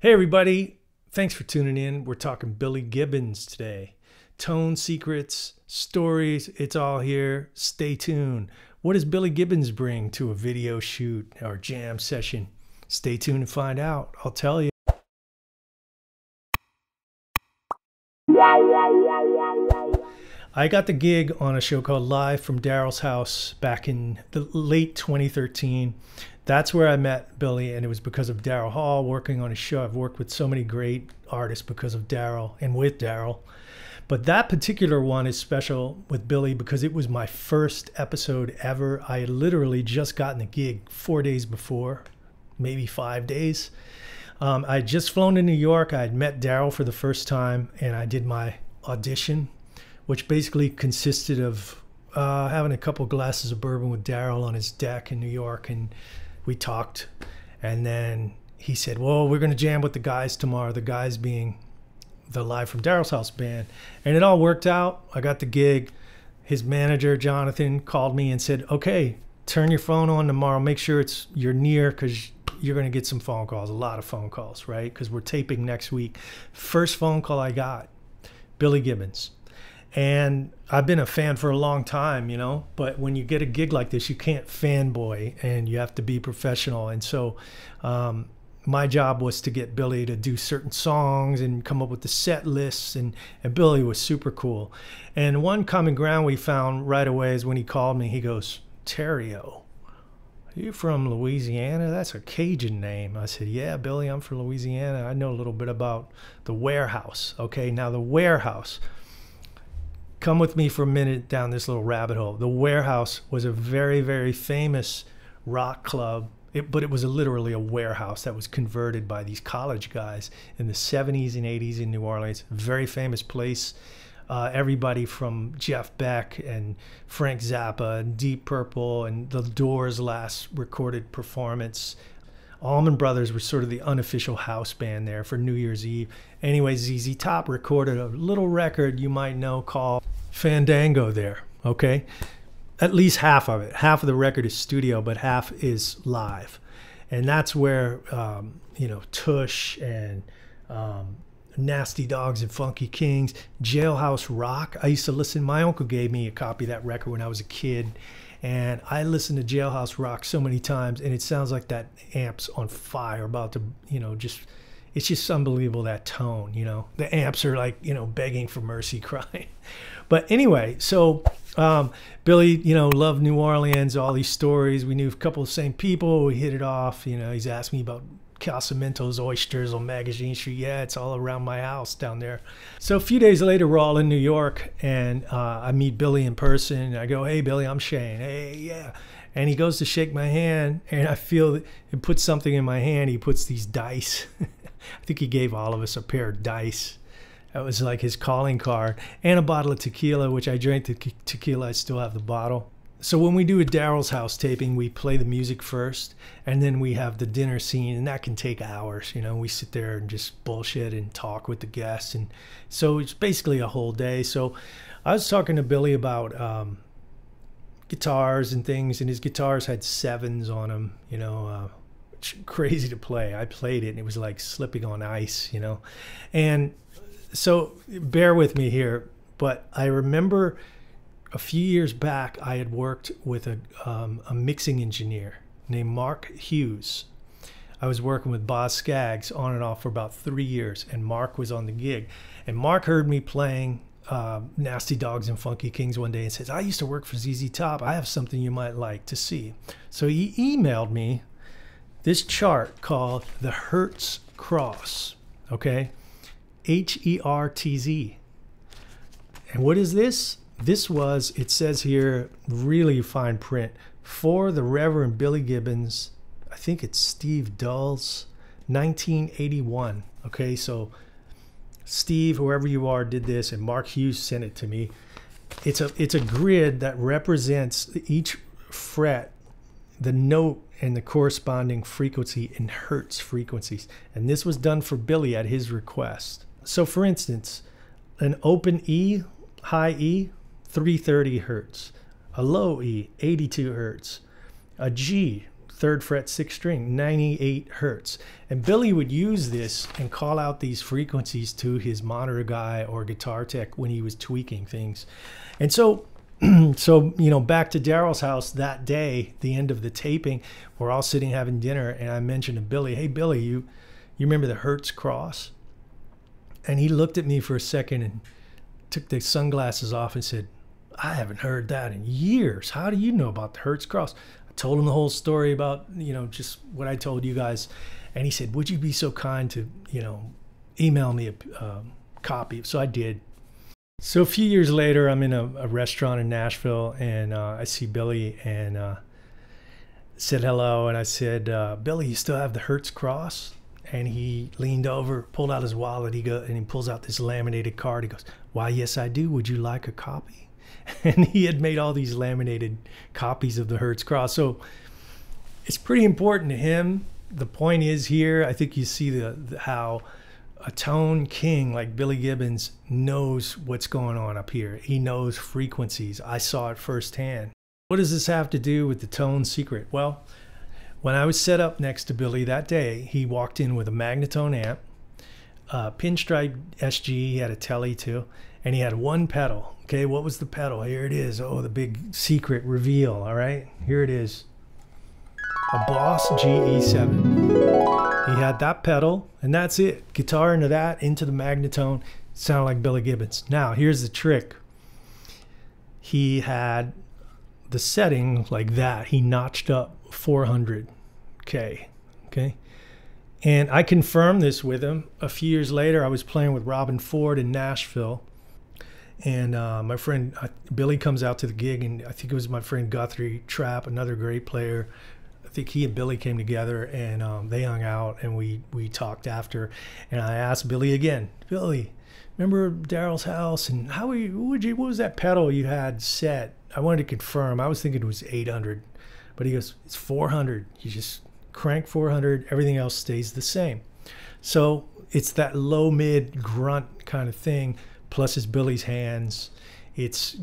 Hey everybody, thanks for tuning in. We're talking Billy Gibbons today. Tone secrets, stories, it's all here. Stay tuned. What does Billy Gibbons bring to a video shoot or jam session? Stay tuned to find out. I'll tell you. I got the gig on a show called Live from Daryl's House back in the late 2013. That's where I met Billy, and it was because of Daryl Hall working on his show. I've worked with so many great artists because of Daryl and with Daryl. But that particular one is special with Billy because it was my first episode ever. I had literally just gotten the gig 4 days before, maybe 5 days. I had just flown to New York. I had met Daryl for the first time, and I did my audition, which basically consisted of having a couple glasses of bourbon with Daryl on his deck in New York, and we talked. And then he said, well, we're going to jam with the guys tomorrow, the guys being the Live from Daryl's House band. And it all worked out. I got the gig. His manager, Jonathan, called me and said, okay, turn your phone on tomorrow. Make sure you're near because you're going to get some phone calls, a lot of phone calls, right? Because we're taping next week. First phone call I got, Billy Gibbons. And I've been a fan for a long time, you know, but when you get a gig like this, you can't fanboy and you have to be professional. And so my job was to get Billy to do certain songs and come up with the set lists. And Billy was super cool. And one common ground we found right away is when he called me, he goes, Terrio, are you from Louisiana? That's a Cajun name. I said, yeah, Billy, I'm from Louisiana. I know a little bit about the Warehouse. Okay, now the Warehouse. Come with me for a minute down this little rabbit hole. The Warehouse was a very, very famous rock club, but it was literally a warehouse that was converted by these college guys in the 70s and 80s in New Orleans. Very famous place. Everybody from Jeff Beck and Frank Zappa and Deep Purple and the Doors' last recorded performance. Allman Brothers were sort of the unofficial house band there for New Year's Eve. Anyway, ZZ Top recorded a little record you might know called Fandango there, okay? At least half of it. Half of the record is studio, but half is live. And that's where, Tush and Nasty Dogs and Funky Kings, Jailhouse Rock. I used to listen. My uncle gave me a copy of that record when I was a kid. And I listened to Jailhouse Rock so many times, and it sounds like that amp's on fire, about to, it's just unbelievable, that tone, The amps are like, begging for mercy, crying. But anyway, so Billy, loved New Orleans, all these stories. We knew a couple of the same people. We hit it off. He's asked me about Casamento's oysters on Magazine Street. Yeah, it's all around my house down there. So a few days later, we're all in New York, and I meet Billy in person. And I go, hey, Billy, I'm Shane. Hey, yeah. And he goes to shake my hand, and I feel it puts something in my hand. He puts these dice. I think he gave all of us a pair of dice. That was like his calling card. And a bottle of tequila, which I drank the tequila. I still have the bottle. So when we do a Daryl's House taping, we play the music first, and then we have the dinner scene, and that can take hours. We sit there and just bullshit and talk with the guests, and so it's basically a whole day. So I was talking to Billy about guitars and things, and his guitars had sevens on them, crazy to play. I played it, and it was like slipping on ice, And so bear with me here, but I remember a few years back, I had worked with a mixing engineer named Mark Hughes. I was working with Boz Scaggs on and off for about 3 years, and Mark was on the gig. And Mark heard me playing Nasty Dogs and Funky Kings one day and says, I used to work for ZZ Top. I have something you might like to see. So he emailed me this chart called the Hertz Cross, okay? Hertz. And what is this? This was, it says here, really fine print, for the Reverend Billy Gibbons. I think it's Steve Dull's 1981. Okay, so Steve, whoever you are, did this, and Mark Hughes sent it to me. It's a grid that represents each fret, the note, and the corresponding frequency in Hertz frequencies. And this was done for Billy at his request. So for instance, an open E, high E, 330 Hertz, a low E, 82 Hertz, a G, 3rd fret 6th string, 98 hertz. And Billy would use this and call out these frequencies to his monitor guy or guitar tech when he was tweaking things. And so so, you know, back to Daryl's house that day, the end of the taping, we're all sitting having dinner, and I mentioned to Billy, hey, Billy, you remember the Hertz Cross? And he looked at me for a second and took the sunglasses off and said, I haven't heard that in years. How do you know about the Hertz Cross? I told him the whole story about, you know, just what I told you guys. And he said, would you be so kind to, you know, email me a copy? So I did. So a few years later, I'm in a restaurant in Nashville, and I see Billy, and said hello, and I said, Billy, you still have the Hertz Cross? And he leaned over, pulled out his wallet, and he pulls out this laminated card. He goes, why, yes, I do. Would you like a copy? And he had made all these laminated copies of the Hertz Cross. So it's pretty important to him. The point is here, I think you see how a tone king like Billy Gibbons knows what's going on up here. He knows frequencies. I saw it firsthand. What does this have to do with the tone secret? Well, when I was set up next to Billy that day, he walked in with a Magnatone amp, pinstripe SG, he had a Tele too, and he had one pedal. Okay, what was the pedal? Here it is. Oh, the big secret reveal, all right? Here it is. A Boss GE7. He had that pedal, and that's it. Guitar into that, into the Magnatone. Sounded like Billy Gibbons. Now, here's the trick. He had the setting like that. He notched up 400K. Okay. And I confirmed this with him. A few years later, I was playing with Robin Ford in Nashville. And my friend Billy comes out to the gig, and I think it was my friend Guthrie Trapp, another great player. I think he and Billy came together, and they hung out, and we talked after. And I asked Billy again, Billy, remember Daryl's house? And what was that pedal you had set? I wanted to confirm. I was thinking it was 800, but he goes, it's 400. You just crank 400. Everything else stays the same. So it's that low mid grunt kind of thing. Plus it's Billy's hands. It's,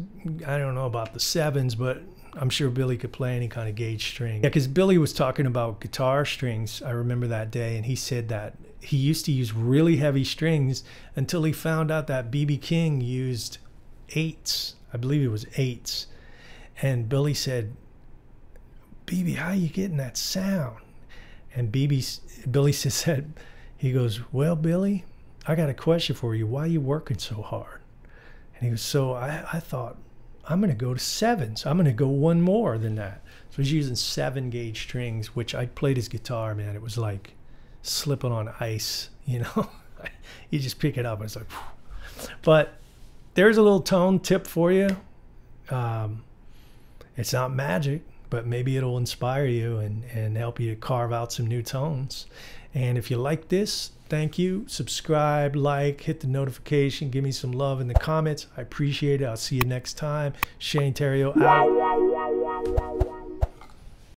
I don't know about the sevens, but I'm sure Billy could play any kind of gauge string. Yeah, because Billy was talking about guitar strings, I remember that day, and he said that he used to use really heavy strings until he found out that B.B. King used 8s. I believe it was 8s. And Billy said, B.B., how are you getting that sound? And Billy said, he goes, well, Billy, I got a question for you. Why are you working so hard? And he goes, so I thought, I'm going to go to 7s. I'm going to go one more than that. So he's using 7 gauge strings, which I played his guitar, man. It was like slipping on ice, you know. You just pick it up and it's like, whew. But there's a little tone tip for you. It's not magic, but maybe it'll inspire you and help you carve out some new tones. And if you like this, thank you. Subscribe, like, hit the notification, give me some love in the comments. I appreciate it. I'll see you next time. Shane Terrio out.